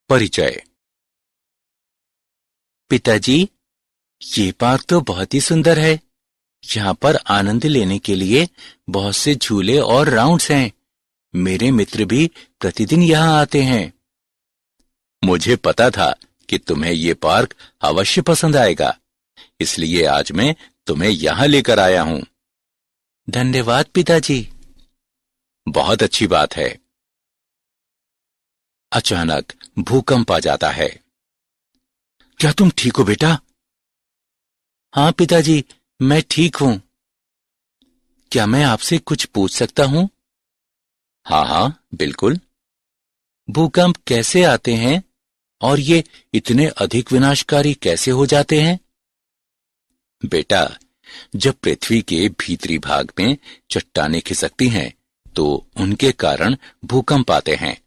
परिचय। पिताजी, ये पार्क तो बहुत ही सुंदर है। यहाँ पर आनंद लेने के लिए बहुत से झूले और राउंड्स हैं। मेरे मित्र भी प्रतिदिन यहाँ आते हैं। मुझे पता था कि तुम्हें ये पार्क अवश्य पसंद आएगा, इसलिए आज मैं तुम्हें यहाँ लेकर आया हूँ। धन्यवाद पिताजी। बहुत अच्छी बात है। अचानक भूकंप आ जाता है। क्या तुम ठीक हो बेटा? हाँ पिताजी, मैं ठीक हूं। क्या मैं आपसे कुछ पूछ सकता हूं? हाँ हाँ, बिल्कुल। भूकंप कैसे आते हैं और ये इतने अधिक विनाशकारी कैसे हो जाते हैं? बेटा, जब पृथ्वी के भीतरी भाग में चट्टानें खिसकती हैं, तो उनके कारण भूकंप आते हैं।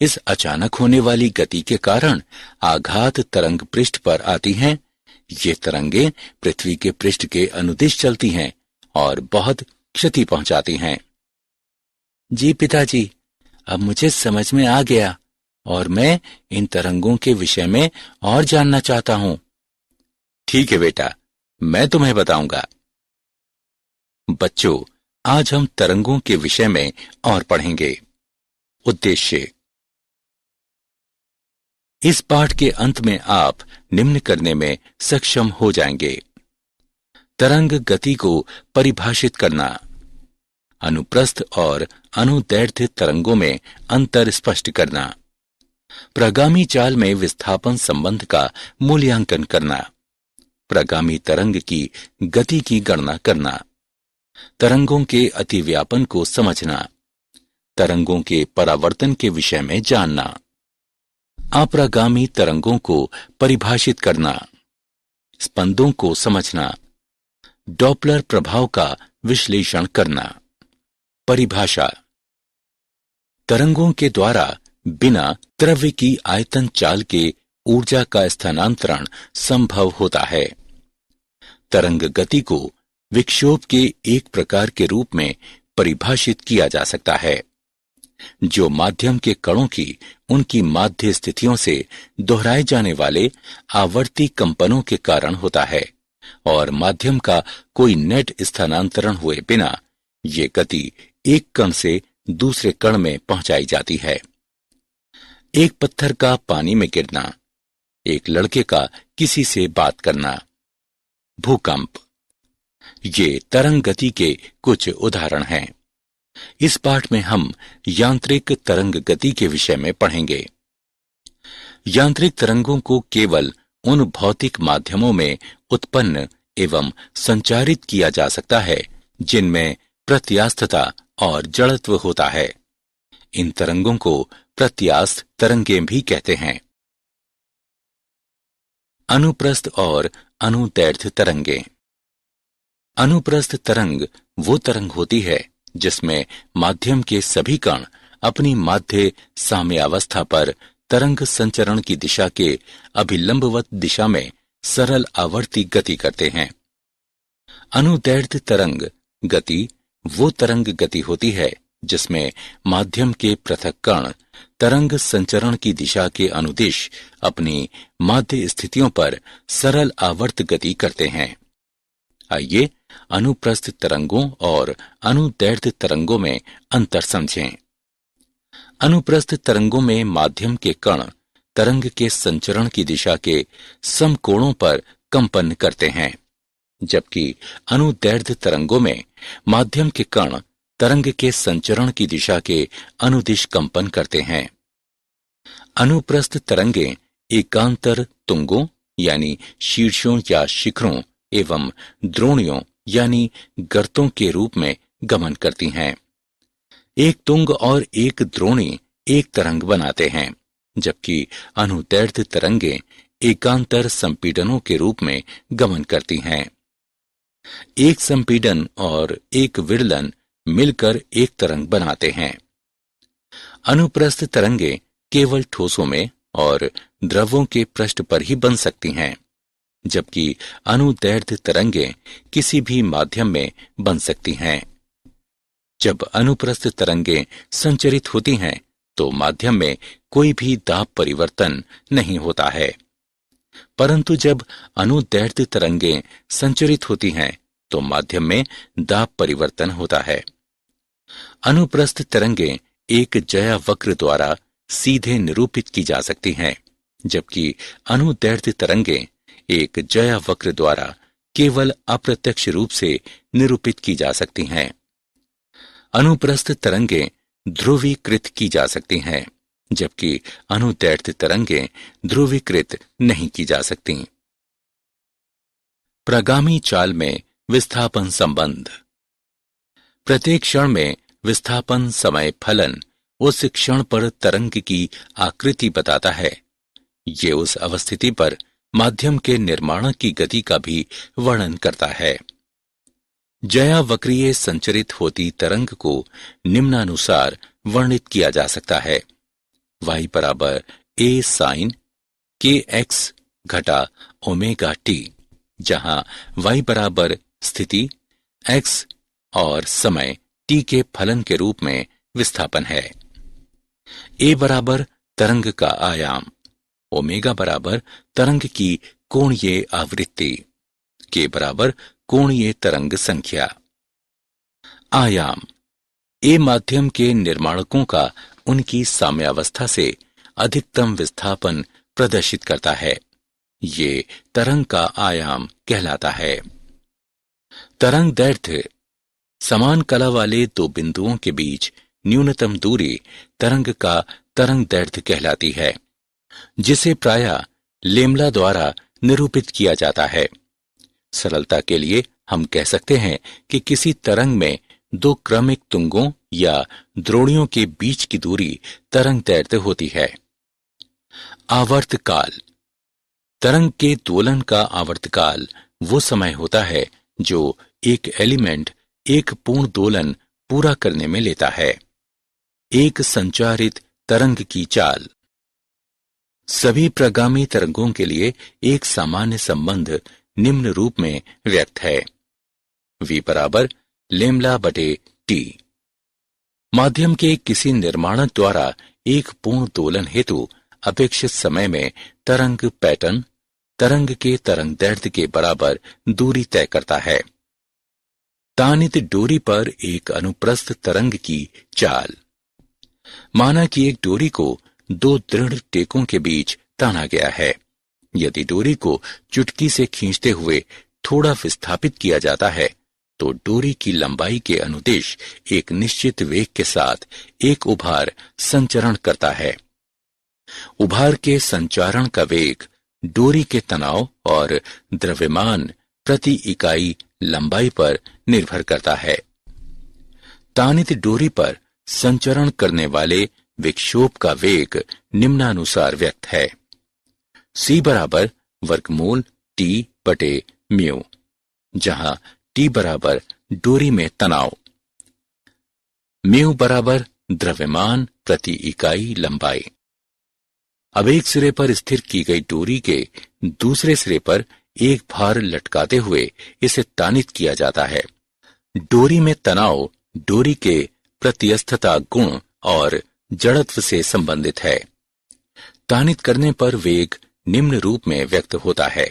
इस अचानक होने वाली गति के कारण आघात तरंग पृष्ठ पर आती हैं। ये तरंगें पृथ्वी के पृष्ठ के अनुदिश चलती हैं और बहुत क्षति पहुंचाती हैं। जी पिताजी, अब मुझे समझ में आ गया और मैं इन तरंगों के विषय में और जानना चाहता हूं। ठीक है बेटा, मैं तुम्हें बताऊंगा। बच्चों, आज हम तरंगों के विषय में और पढ़ेंगे। उद्देश्य। इस पाठ के अंत में आप निम्न करने में सक्षम हो जाएंगे। तरंग गति को परिभाषित करना, अनुप्रस्थ और अनुदैर्ध्य तरंगों में अंतर स्पष्ट करना, प्रगामी चाल में विस्थापन संबंध का मूल्यांकन करना, प्रगामी तरंग की गति की गणना करना, तरंगों के अतिव्यापन को समझना, तरंगों के परावर्तन के विषय में जानना, अप्रगामी तरंगों को परिभाषित करना, स्पंदों को समझना, डॉपलर प्रभाव का विश्लेषण करना। परिभाषा। तरंगों के द्वारा बिना द्रव्य की आयतन चाल के ऊर्जा का स्थानांतरण संभव होता है। तरंग गति को विक्षोभ के एक प्रकार के रूप में परिभाषित किया जा सकता है, जो माध्यम के कणों की उनकी माध्य स्थितियों से दोहराए जाने वाले आवर्ती कंपनों के कारण होता है और माध्यम का कोई नेट स्थानांतरण हुए बिना ये गति एक कण से दूसरे कण में पहुंचाई जाती है। एक पत्थर का पानी में गिरना, एक लड़के का किसी से बात करना। भूकंप। ये तरंग गति के कुछ उदाहरण हैं। इस पाठ में हम यांत्रिक तरंग गति के विषय में पढ़ेंगे। यांत्रिक तरंगों को केवल उन भौतिक माध्यमों में उत्पन्न एवं संचारित किया जा सकता है जिनमें प्रत्यास्थता और जड़त्व होता है। इन तरंगों को प्रत्यास्थ तरंगें भी कहते हैं। अनुप्रस्थ और अनुदैर्ध्य तरंगें। अनुप्रस्थ तरंग वो तरंग होती है जिसमें माध्यम के सभी कण अपनी माध्य साम्यावस्था पर तरंग संचरण की दिशा के अभिलंबवत दिशा में सरल आवर्ती गति करते हैं। अनुदैर्ध्य तरंग गति वो तरंग गति होती है जिसमें माध्यम के पृथक कण तरंग संचरण की दिशा के अनुदिश अपनी माध्य स्थितियों पर सरल आवर्त गति करते हैं। आइए अनुप्रस्थ तरंगों और अनुदैर्ध्य तरंगों में अंतर समझें। अनुप्रस्थ तरंगों में माध्यम के कण तरंग के संचरण की दिशा के समकोणों पर कंपन करते हैं, जबकि अनुदैर्ध्य तरंगों में माध्यम के कण तरंग के संचरण की दिशा के अनुदिश कंपन करते हैं। अनुप्रस्थ तरंगें एकांतर तुंगों यानी शीर्षों या शिखरों एवं द्रोणियों यानी गर्तों के रूप में गमन करती हैं। एक तुंग और एक द्रोणी एक तरंग बनाते हैं, जबकि अनुदैर्ध्य तरंगें एकांतर संपीडनों के रूप में गमन करती हैं। एक संपीडन और एक विदलन मिलकर एक तरंग बनाते हैं। अनुप्रस्थ तरंगें केवल ठोसों में और द्रवों के पृष्ठ पर ही बन सकती हैं, जबकि अनुदैर्ध्य तरंगें किसी भी माध्यम में बन सकती हैं। जब अनुप्रस्थ तरंगें संचरित होती हैं तो माध्यम में कोई भी दाब परिवर्तन नहीं होता है। परंतु जब अनुदैर्ध्य तरंगें संचरित होती हैं तो माध्यम में दाब परिवर्तन होता है। अनुप्रस्थ तरंगें एक ज्या वक्र द्वारा सीधे निरूपित की जा सकती हैं, जबकि अनुदैर्ध्य तरंगें एक ज्या वक्र द्वारा केवल अप्रत्यक्ष रूप से निरूपित की जा सकती हैं। अनुप्रस्थ तरंगें ध्रुवीकृत की जा सकती हैं, जबकि अनुदैर्ध्य तरंगें ध्रुवीकृत नहीं की जा सकती। प्रगामी चाल में विस्थापन संबंध। प्रत्येक क्षण में विस्थापन समय फलन उस क्षण पर तरंग की आकृति बताता है। ये उस अवस्थिति पर माध्यम के निर्माण की गति का भी वर्णन करता है। ज्यावक्रीय संचरित होती तरंग को निम्नानुसार वर्णित किया जा सकता है। y बराबर a sin kx घटा ओमेगा t, जहां y बराबर स्थिति x और समय t के फलन के रूप में विस्थापन है। a बराबर तरंग का आयाम, ओमेगा बराबर तरंग की कोणीय आवृत्ति, k बराबर कोणीय तरंग संख्या। आयाम ए माध्यम के निर्माणकों का उनकी साम्यावस्था से अधिकतम विस्थापन प्रदर्शित करता है। ये तरंग का आयाम कहलाता है। तरंग दैर्ध्य समान कला वाले दो बिंदुओं के बीच न्यूनतम दूरी तरंग का तरंग दैर्ध्य कहलाती है, जिसे प्रायः लेम्ला द्वारा निरूपित किया जाता है। सरलता के लिए हम कह सकते हैं कि किसी तरंग में दो क्रमिक तुंगों या द्रोणियों के बीच की दूरी तरंग दैर्ध्य होती है। आवर्तकाल तरंग के दोलन का आवर्तकाल वो समय होता है जो एक एलिमेंट एक पूर्ण दोलन पूरा करने में लेता है। एक संचारित तरंग की चाल। सभी प्रगामी तरंगों के लिए एक सामान्य संबंध निम्न रूप में व्यक्त है। v बराबर लेम्ला बटे t। माध्यम के किसी निर्माणक द्वारा एक पूर्ण दोलन हेतु अपेक्षित समय में तरंग पैटर्न तरंग के तरंग दैर्ध्य के बराबर दूरी तय करता है। तानित डोरी पर एक अनुप्रस्थ तरंग की चाल। माना कि एक डोरी को दो दृढ़ टेकों के बीच ताना गया है। यदि डोरी को चुटकी से खींचते हुए थोड़ा विस्थापित किया जाता है तो डोरी की लंबाई के अनुदिश एक निश्चित वेग के साथ एक उभार संचरण करता है। उभार के संचारण का वेग डोरी के तनाव और द्रव्यमान प्रति इकाई लंबाई पर निर्भर करता है। तानित डोरी पर संचरण करने वाले विक्षोभ का वेग निम्नानुसार व्यक्त है। c बराबर वर्गमूल t बटे म्यू, जहां t बराबर डोरी में तनाव, म्यू बराबर द्रव्यमान प्रति इकाई लंबाई। अब एक सिरे पर स्थिर की गई डोरी के दूसरे सिरे पर एक भार लटकाते हुए इसे तानित किया जाता है। डोरी में तनाव डोरी के प्रत्यस्थता गुण और जड़त्व से संबंधित है। तानित करने पर वेग निम्न रूप में व्यक्त होता है।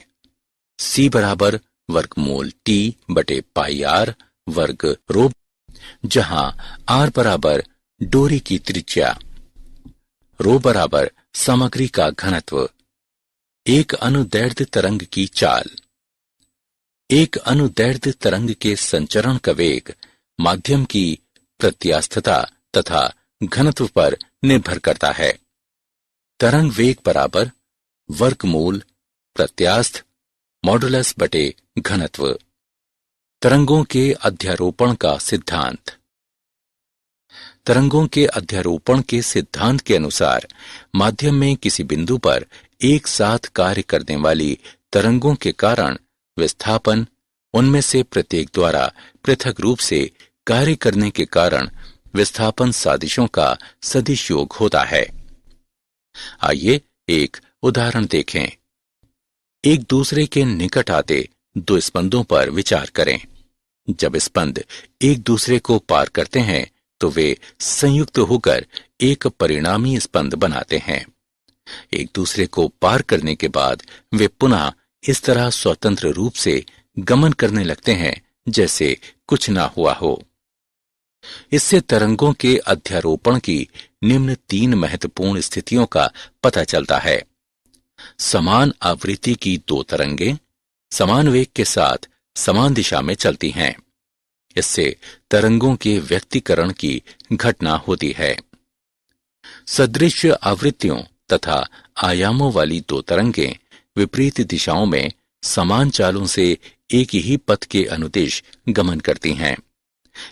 c बराबर वर्गमूल t बटे पाई आर वर्ग रो, जहां r बराबर डोरी की त्रिज्या, रो बराबर सामग्री का घनत्व। एक अनुदैर्ध्य तरंग की चाल। एक अनुदैर्ध्य तरंग के संचरण का वेग माध्यम की प्रत्यास्थता तथा घनत्व पर निर्भर करता है। तरंग वेग बराबर वर्गमूल प्रत्यास्थ मॉडुलस बटे घनत्व। तरंगों के अध्यारोपण का सिद्धांत। तरंगों के अध्यारोपण के सिद्धांत के अनुसार माध्यम में किसी बिंदु पर एक साथ कार्य करने वाली तरंगों के कारण विस्थापन उनमें से प्रत्येक द्वारा पृथक रूप से कार्य करने के कारण विस्थापन सादिशों का सदिश योग होता है। आइए एक उदाहरण देखें। एक दूसरे के निकट आते दो स्पंदों पर विचार करें। जब स्पंद एक दूसरे को पार करते हैं तो वे संयुक्त होकर एक परिणामी स्पंद बनाते हैं। एक दूसरे को पार करने के बाद वे पुनः इस तरह स्वतंत्र रूप से गमन करने लगते हैं जैसे कुछ ना हुआ हो। इससे तरंगों के अध्यारोपण की निम्न 3 महत्वपूर्ण स्थितियों का पता चलता है। समान आवृत्ति की 2 तरंगें समान वेग के साथ समान दिशा में चलती हैं। इससे तरंगों के व्यक्तीकरण की घटना होती है। सदृश आवृत्तियों तथा आयामों वाली 2 तरंगें विपरीत दिशाओं में समान चालों से एक ही पथ के अनुदिश गमन करती हैं।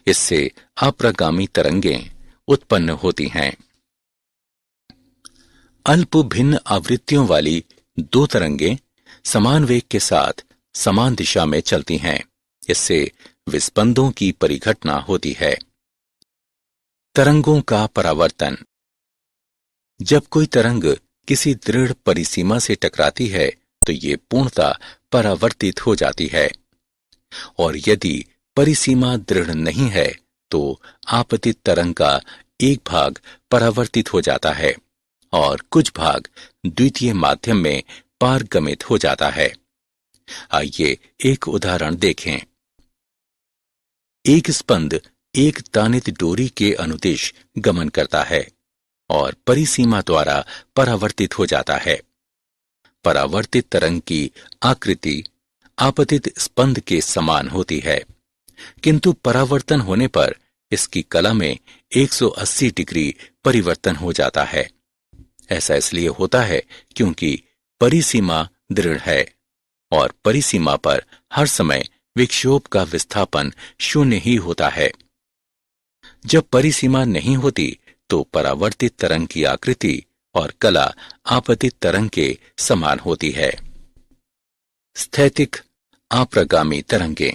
इससे अप्रगामी तरंगें उत्पन्न होती हैं। अल्प भिन्न आवृत्तियों वाली 2 तरंगें समान वेग के साथ समान दिशा में चलती हैं। इससे विस्पंदों की परिघटना होती है। तरंगों का परावर्तन। जब कोई तरंग किसी दृढ़ परिसीमा से टकराती है तो ये पूर्णतः परावर्तित हो जाती है, और यदि परिसीमा दृढ़ नहीं है तो आपतित तरंग का एक भाग परावर्तित हो जाता है और कुछ भाग द्वितीय माध्यम में पारगमित हो जाता है। आइए एक उदाहरण देखें। एक स्पंद एक तानित डोरी के अनुदिश गमन करता है और परिसीमा द्वारा परावर्तित हो जाता है। परावर्तित तरंग की आकृति आपतित स्पंद के समान होती है, किंतु परावर्तन होने पर इसकी कला में 180 डिग्री परिवर्तन हो जाता है। ऐसा इसलिए होता है क्योंकि परिसीमा दृढ़ है और परिसीमा पर हर समय विक्षोभ का विस्थापन शून्य ही होता है। जब परिसीमा नहीं होती तो परावर्तित तरंग की आकृति और कला आपतित तरंग के समान होती है। स्थैतिक अप्रगामी तरंगें।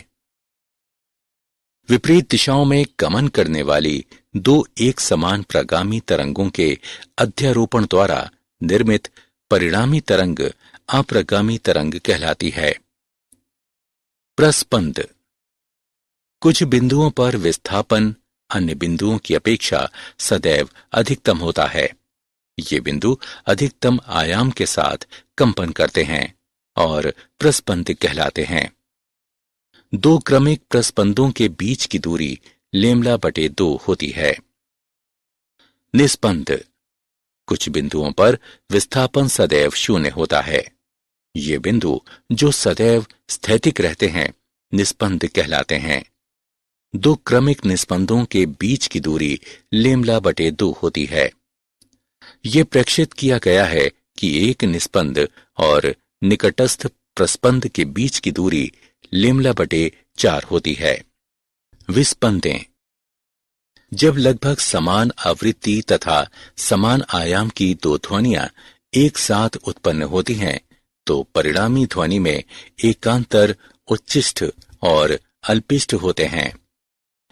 विपरीत दिशाओं में गमन करने वाली 2 एक समान प्रगामी तरंगों के अध्यारोपण द्वारा निर्मित परिणामी तरंग अप्रगामी तरंग कहलाती है। प्रस्पंद। कुछ बिंदुओं पर विस्थापन अन्य बिंदुओं की अपेक्षा सदैव अधिकतम होता है। ये बिंदु अधिकतम आयाम के साथ कंपन करते हैं और प्रस्पंद कहलाते हैं। 2 क्रमिक प्रस्पंदों के बीच की दूरी λ/2 होती है। निस्पंद। कुछ बिंदुओं पर विस्थापन सदैव शून्य होता है। ये बिंदु जो सदैव स्थैतिक रहते हैं निस्पंद कहलाते हैं। 2 क्रमिक निस्पंदों के बीच की दूरी λ/2 होती है। ये प्रेक्षित किया गया है कि एक निस्पंद और निकटस्थ प्रस्पंद के बीच की दूरी λ/4 होती है। विस्पंदें। जब लगभग समान आवृत्ति तथा समान आयाम की 2 ध्वनियां एक साथ उत्पन्न होती हैं तो परिणामी ध्वनि में एकांतर उच्चिष्ठ और अल्पिष्ठ होते हैं।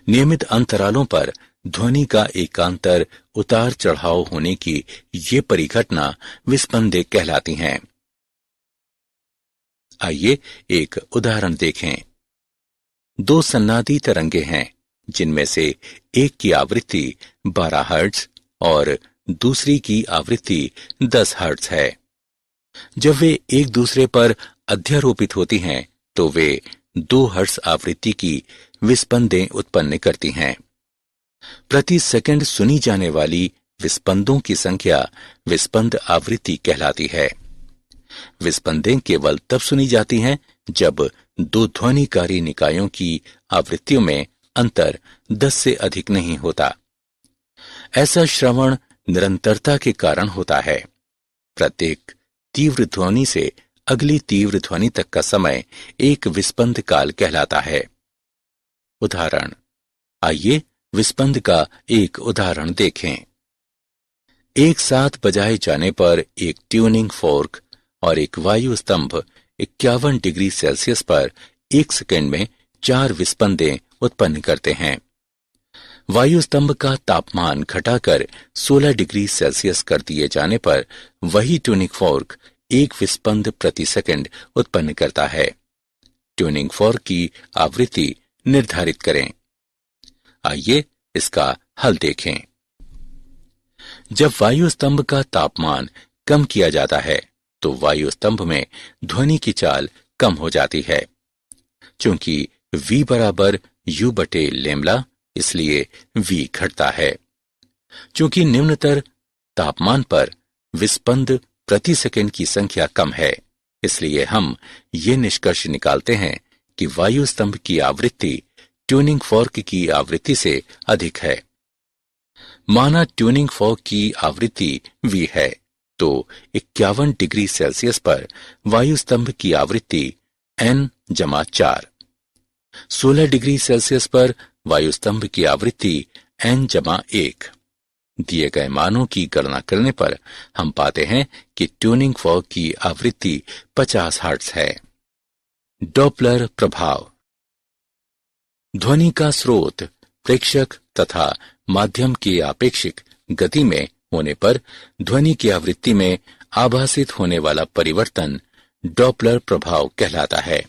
नियमित अंतरालों पर ध्वनि का एकांतर उतार चढ़ाव होने की ये परिघटना विस्पंदें कहलाती हैं। आइए एक उदाहरण देखें। 2 सन्नादी तरंगें हैं जिनमें से एक की आवृत्ति 12 हर्ट्ज और दूसरी की आवृत्ति 10 हर्ट्ज है। जब वे एक दूसरे पर अध्यारोपित होती हैं तो वे 2 हर्ट्ज आवृत्ति की विस्पंदें उत्पन्न करती हैं। प्रति सेकंड सुनी जाने वाली विस्पंदों की संख्या विस्पंद आवृत्ति कहलाती है। विस्पंदें केवल तब सुनी जाती हैं जब 2 ध्वनिकारी निकायों की आवृत्तियों में अंतर 10 से अधिक नहीं होता। ऐसा श्रवण निरंतरता के कारण होता है। प्रत्येक तीव्र ध्वनि से अगली तीव्र ध्वनि तक का समय एक विस्पंद काल कहलाता है। उदाहरण। आइए विस्पंद का एक उदाहरण देखें। एक साथ बजाए जाने पर एक ट्यूनिंग फोर्क और एक वायु स्तंभ 51 डिग्री सेल्सियस पर 1 सेकंड में 4 विस्पंदें उत्पन्न करते हैं। वायु स्तंभ का तापमान घटाकर 16 डिग्री सेल्सियस कर दिए जाने पर वही ट्यूनिंग फोर्क 1 विस्पंद प्रति सेकंड उत्पन्न करता है। ट्यूनिंग फोर्क की आवृत्ति निर्धारित करें। आइए इसका हल देखें। जब वायु स्तंभ का तापमान कम किया जाता है तो वायु स्तंभ में ध्वनि की चाल कम हो जाती है। चूंकि V बराबर U बटे लेमला, इसलिए V घटता है। चूंकि निम्नतर तापमान पर विस्पंद प्रति सेकंड की संख्या कम है, इसलिए हम ये निष्कर्ष निकालते हैं कि वायु स्तंभ की आवृत्ति ट्यूनिंग फॉर्क की आवृत्ति से अधिक है। माना ट्यूनिंग फॉर्क की आवृत्ति V है तो 51 डिग्री सेल्सियस पर वायु स्तंभ की आवृत्ति N-4, 16 डिग्री सेल्सियस पर वायु स्तंभ की आवृत्ति N-1। दिए गए मानों की गणना करने पर हम पाते हैं कि ट्यूनिंग फॉर्क की आवृत्ति 50 हर्ट्ज है। डॉपलर प्रभाव। ध्वनि का स्रोत प्रेक्षक तथा माध्यम की आपेक्षिक गति में होने पर ध्वनि की आवृत्ति में आभासित होने वाला परिवर्तन डॉपलर प्रभाव कहलाता है।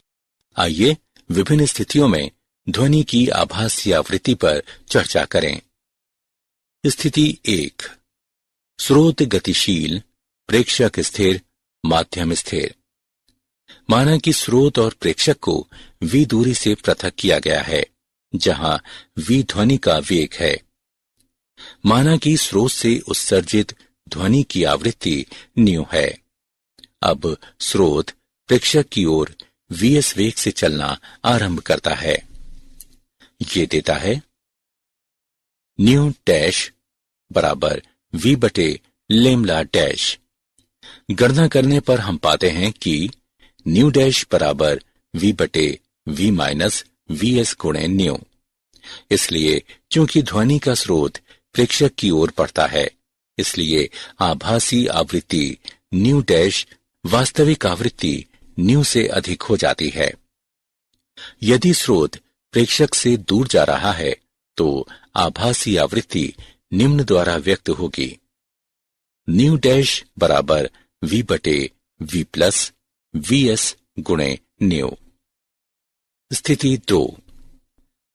आइए विभिन्न स्थितियों में ध्वनि की आभासी आवृत्ति पर चर्चा करें। स्थिति 1। स्रोत गतिशील, प्रेक्षक स्थिर, माध्यम स्थिर। माना कि स्रोत और प्रेक्षक को V दूरी से पृथक किया गया है, जहां V ध्वनि का वेग है। माना कि स्रोत से उत्सर्जित ध्वनि की आवृत्ति न्यू है। अब स्रोत प्रेक्षक की ओर Vs वेग से चलना आरंभ करता है। ये देता है न्यू डैश बराबर V बटे लेमला डैश। गणना करने पर हम पाते हैं कि न्यू डैश बराबर V बटे V माइनस Vs गुणे न्यू। इसलिए चूंकि ध्वनि का स्रोत प्रेक्षक की ओर बढ़ता है, इसलिए आभासी आवृत्ति न्यू डैश वास्तविक आवृत्ति न्यू से अधिक हो जाती है। यदि स्रोत प्रेक्षक से दूर जा रहा है तो आभासी आवृत्ति निम्न द्वारा व्यक्त होगी। न्यू डैश बराबर V बटे V प्लस Vs गुणे न्यू। स्थिति 2।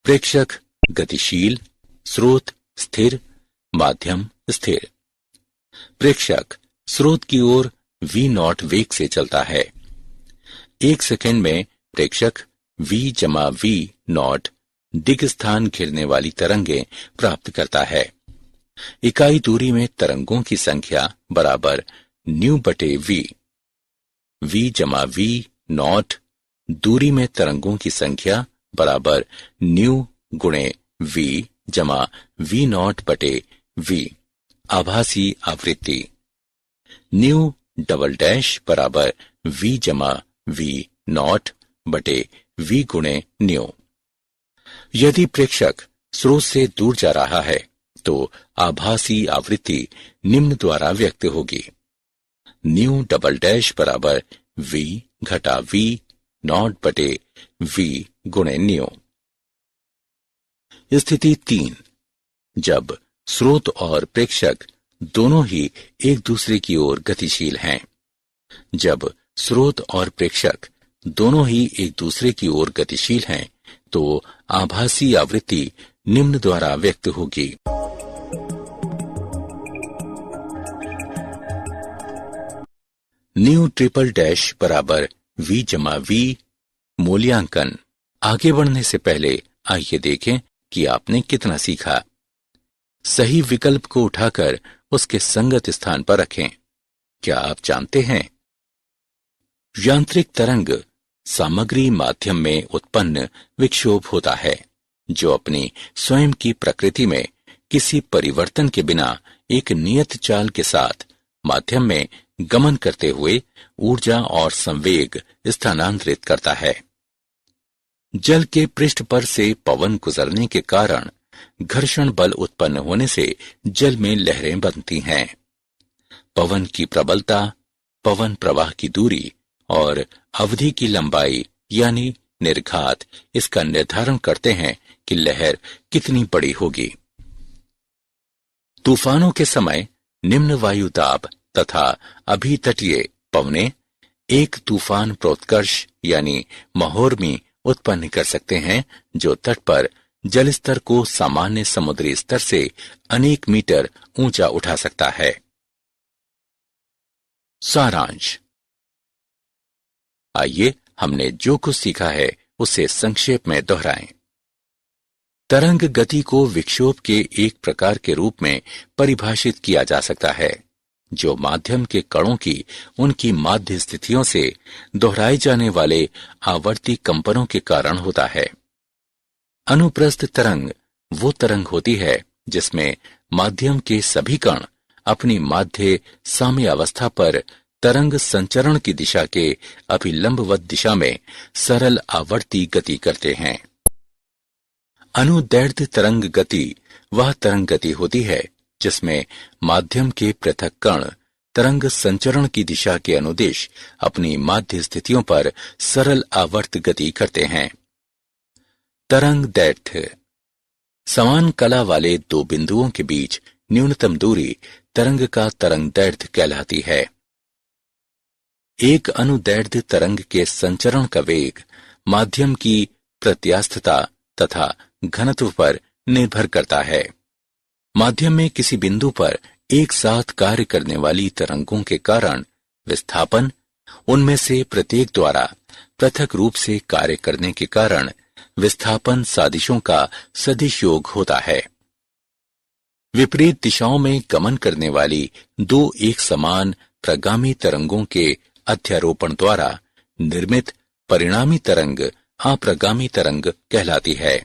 प्रेक्षक गतिशील, स्रोत स्थिर, माध्यम स्थिर। प्रेक्षक स्रोत की ओर V0 वेग से चलता है। 1 सेकंड में प्रेक्षक V जमा V0 दिग स्थान घिरने वाली तरंगें प्राप्त करता है। इकाई दूरी में तरंगों की संख्या बराबर न्यू बटे V। V जमा V0 दूरी में तरंगों की संख्या बराबर न्यू गुणे V जमा V0 बटे V। आभासी आवृत्ति न्यू डबल डैश बराबर V जमा V0 बटे V गुणे न्यू। यदि प्रेक्षक स्रोत से दूर जा रहा है तो आभासी आवृत्ति निम्न द्वारा व्यक्त होगी। न्यू डबल डैश बराबर V घटा V0 बटे V गुणे न्यू। स्थिति 3। जब स्रोत और प्रेक्षक दोनों ही एक दूसरे की ओर गतिशील हैं। जब स्रोत और प्रेक्षक दोनों ही एक दूसरे की ओर गतिशील हैं तो आभासी आवृत्ति निम्न द्वारा व्यक्त होगी। न्यू ट्रिपल डैश बराबर V जमा V। मूल्यांकन। आगे बढ़ने से पहले आइए देखें कि आपने कितना सीखा। सही विकल्प को उठाकर उसके संगत स्थान पर रखें। क्या आप जानते हैं यांत्रिक तरंग सामग्री माध्यम में उत्पन्न विक्षोभ होता है जो अपनी स्वयं की प्रकृति में किसी परिवर्तन के बिना एक नियत चाल के साथ माध्यम में गमन करते हुए ऊर्जा और संवेग स्थानांतरित करता है। जल के पृष्ठ पर से पवन गुजरने के कारण घर्षण बल उत्पन्न होने से जल में लहरें बनती हैं। पवन की प्रबलता, पवन प्रवाह की दूरी और अवधि की लंबाई यानी निर्घात इसका निर्धारण करते हैं कि लहर कितनी बड़ी होगी। तूफानों के समय निम्न वायु दाब तथा अभितटीय पवनें एक तूफान प्रोत्कर्ष यानी महोर्मी उत्पन्न कर सकते हैं जो तट पर जलस्तर को सामान्य समुद्री स्तर से अनेक मीटर ऊंचा उठा सकता है। सारांश। आइए हमने जो कुछ सीखा है उसे संक्षेप में दोहराएं। तरंग गति को विक्षोभ के एक प्रकार के रूप में परिभाषित किया जा सकता है, जो माध्यम के कणों की उनकी माध्य स्थितियों से दोहराए जाने वाले आवर्ती कंपनों के कारण होता है। अनुप्रस्थ तरंग वो तरंग होती है जिसमें माध्यम के सभी कण अपनी माध्य साम्यावस्था पर तरंग संचरण की दिशा के अभिलंबवत दिशा में सरल आवर्ती गति करते हैं। अनुदैर्ध्य तरंग गति वह तरंग गति होती है जिसमें माध्यम के पृथक कण तरंग संचरण की दिशा के अनुदिश अपनी माध्य स्थितियों पर सरल आवर्त गति करते हैं। तरंग दैर्ध्य समान कला वाले दो बिंदुओं के बीच न्यूनतम दूरी तरंग का तरंग दैर्ध्य कहलाती है। एक अनुदैर्ध्य तरंग के संचरण का वेग माध्यम की प्रत्यास्थता तथा घनत्व पर निर्भर करता है। माध्यम में किसी बिंदु पर एक साथ कार्य करने वाली तरंगों के कारण विस्थापन उनमें से प्रत्येक द्वारा पृथक रूप से कार्य करने के कारण विस्थापन सादिशों का सदिश योग होता है। विपरीत दिशाओं में गमन करने वाली दो एक समान प्रगामी तरंगों के अध्यारोपण द्वारा निर्मित परिणामी तरंग अप्रगामी तरंग कहलाती है।